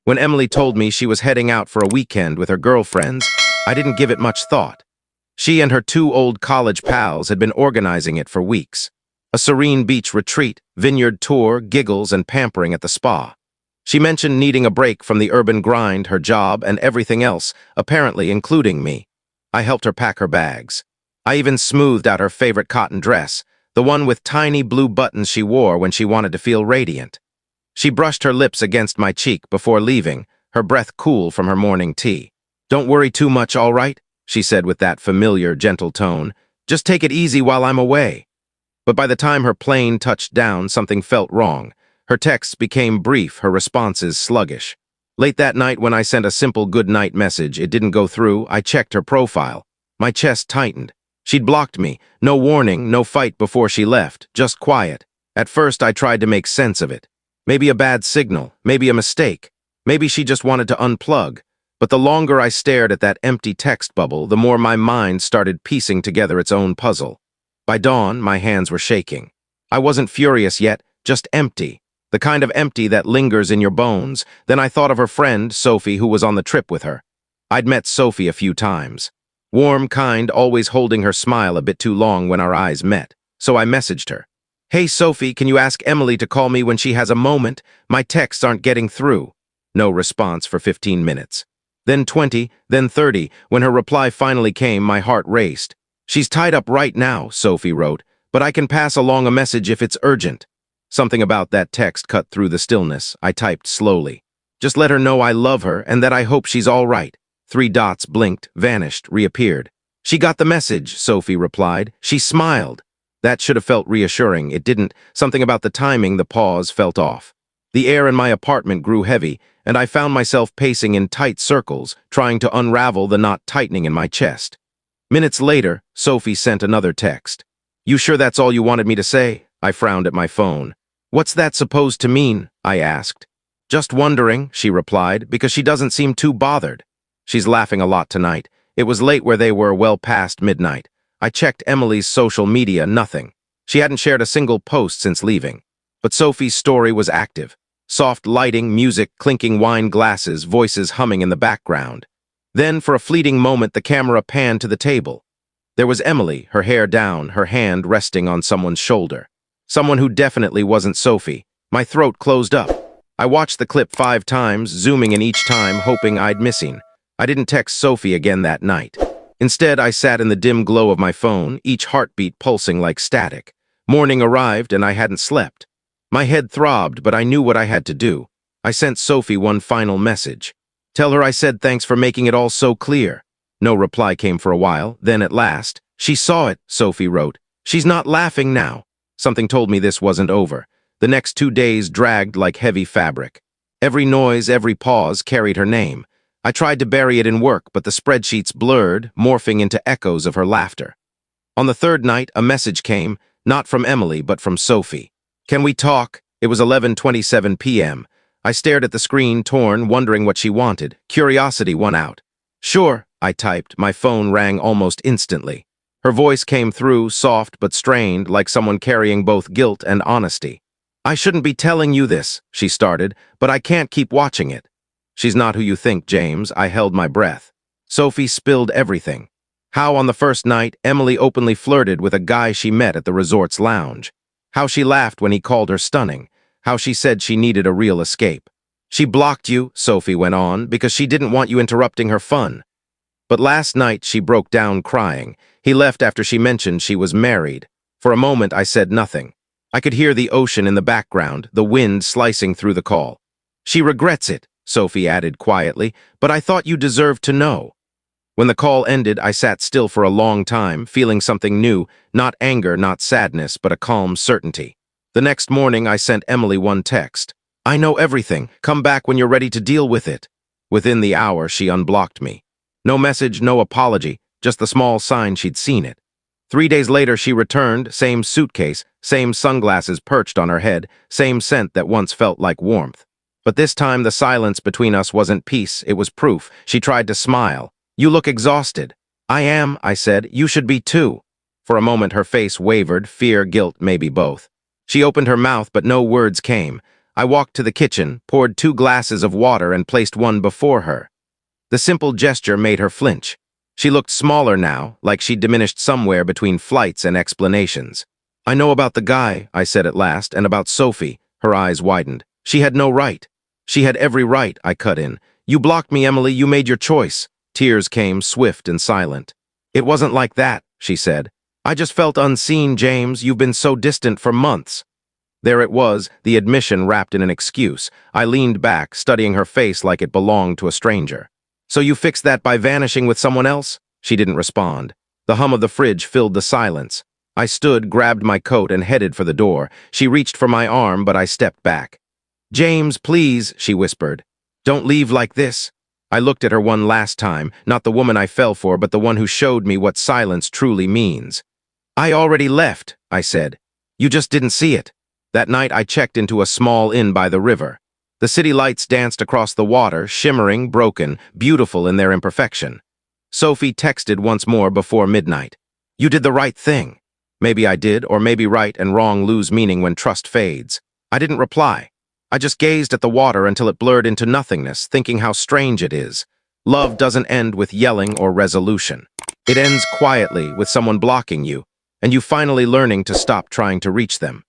When Emily told me she was heading out for a weekend with her girlfriends, I didn't give it much thought. She and her two old college pals had been organizing it for weeks. A serene beach retreat, vineyard tour, giggles, and pampering at the spa. She mentioned needing a break from the urban grind, her job, and everything else, apparently including me. I helped her pack her bags. I even smoothed out her favorite cotton dress, the one with tiny blue buttons she wore when she wanted to feel radiant. She brushed her lips against my cheek before leaving, her breath cool from her morning tea. "Don't worry too much, all right?" she said with that familiar, gentle tone. "Just take it easy while I'm away." But by the time her plane touched down, something felt wrong. Her texts became brief, her responses sluggish. Late that night, when I sent a simple good-night message, it didn't go through. I checked her profile. My chest tightened. She'd blocked me. No warning, no fight before she left, just quiet. At first, I tried to make sense of it. Maybe a bad signal, maybe a mistake. Maybe she just wanted to unplug. But the longer I stared at that empty text bubble, the more my mind started piecing together its own puzzle. By dawn, my hands were shaking. I wasn't furious yet, just empty. The kind of empty that lingers in your bones. Then I thought of her friend, Sophie, who was on the trip with her. I'd met Sophie a few times. Warm, kind, always holding her smile a bit too long when our eyes met. So I messaged her. "Hey, Sophie, can you ask Emily to call me when she has a moment? My texts aren't getting through." No response for 15 minutes. Then 20, then 30. When her reply finally came, my heart raced. "She's tied up right now," Sophie wrote, "but I can pass along a message if it's urgent." Something about that text cut through the stillness. I typed slowly. "Just let her know I love her and that I hope she's all right." 3 dots blinked, vanished, reappeared. "She got the message," Sophie replied. She smiled. That should have felt reassuring. It didn't. Something about the timing, the pause, felt off. The air in my apartment grew heavy, and I found myself pacing in tight circles, trying to unravel the knot tightening in my chest. Minutes later, Sophie sent another text. "You sure that's all you wanted me to say?" I frowned at my phone. "What's that supposed to mean?" I asked. "Just wondering," she replied, because she doesn't seem too bothered. She's laughing a lot tonight. It was late where they were, well past midnight. I checked Emily's social media, nothing. She hadn't shared a single post since leaving. But Sophie's story was active. Soft lighting, music, clinking wine glasses, voices humming in the background. Then, for a fleeting moment, the camera panned to the table. There was Emily, her hair down, her hand resting on someone's shoulder. Someone who definitely wasn't Sophie. My throat closed up. I watched the clip 5 times, zooming in each time, hoping I'd missing. I didn't text Sophie again that night. Instead, I sat in the dim glow of my phone, each heartbeat pulsing like static. Morning arrived, and I hadn't slept. My head throbbed, but I knew what I had to do. I sent Sophie one final message. "Tell her I said thanks for making it all so clear." No reply came for a while. Then at last, "She saw it," Sophie wrote. "She's not laughing now." Something told me this wasn't over. The next 2 days dragged like heavy fabric. Every noise, every pause carried her name. I tried to bury it in work, but the spreadsheets blurred, morphing into echoes of her laughter. On the 3rd night, a message came, not from Emily, but from Sophie. "Can we talk?" It was 11:27 p.m. I stared at the screen, torn, wondering what she wanted. Curiosity won out. "Sure," I typed. My phone rang almost instantly. Her voice came through, soft but strained, like someone carrying both guilt and honesty. "I shouldn't be telling you this," she started, "but I can't keep watching it." "She's not who you think, James." I held my breath. Sophie spilled everything. How on the first night, Emily openly flirted with a guy she met at the resort's lounge. How she laughed when he called her stunning. How she said she needed a real escape. "She blocked you," Sophie went on, "because she didn't want you interrupting her fun." But last night she broke down crying. He left after she mentioned she was married. For a moment I said nothing. I could hear the ocean in the background, the wind slicing through the call. "She regrets it," Sophie added quietly, "but I thought you deserved to know." When the call ended, I sat still for a long time, feeling something new, not anger, not sadness, but a calm certainty. The next morning I sent Emily one text. "I know everything. Come back when you're ready to deal with it." Within the hour, she unblocked me. No message, no apology, just the small sign she'd seen it. 3 days later, she returned, same suitcase, same sunglasses perched on her head, same scent that once felt like warmth. But this time, the silence between us wasn't peace, it was proof. She tried to smile. "You look exhausted." "I am," I said. "You should be too." For a moment, her face wavered, fear, guilt, maybe both. She opened her mouth, but no words came. I walked to the kitchen, poured 2 glasses of water and placed one before her. The simple gesture made her flinch. She looked smaller now, like she'd diminished somewhere between flights and explanations. "I know about the guy," I said at last, "and about Sophie." Her eyes widened. "She had no right." "She had every right," I cut in. "You blocked me, Emily. You made your choice." Tears came, swift and silent. "It wasn't like that," she said. "I just felt unseen, James. You've been so distant for months." There it was, the admission wrapped in an excuse. I leaned back, studying her face like it belonged to a stranger. "So you fixed that by vanishing with someone else?" She didn't respond. The hum of the fridge filled the silence. I stood, grabbed my coat, and headed for the door. She reached for my arm, but I stepped back. "James, please," she whispered. "Don't leave like this." I looked at her one last time, not the woman I fell for, but the one who showed me what silence truly means. "I already left," I said. "You just didn't see it." That night I checked into a small inn by the river. The city lights danced across the water, shimmering, broken, beautiful in their imperfection. Sophie texted once more before midnight. "You did the right thing." Maybe I did, or maybe right and wrong lose meaning when trust fades. I didn't reply. I just gazed at the water until it blurred into nothingness, thinking how strange it is. Love doesn't end with yelling or resolution. It ends quietly, with someone blocking you, and you finally learning to stop trying to reach them.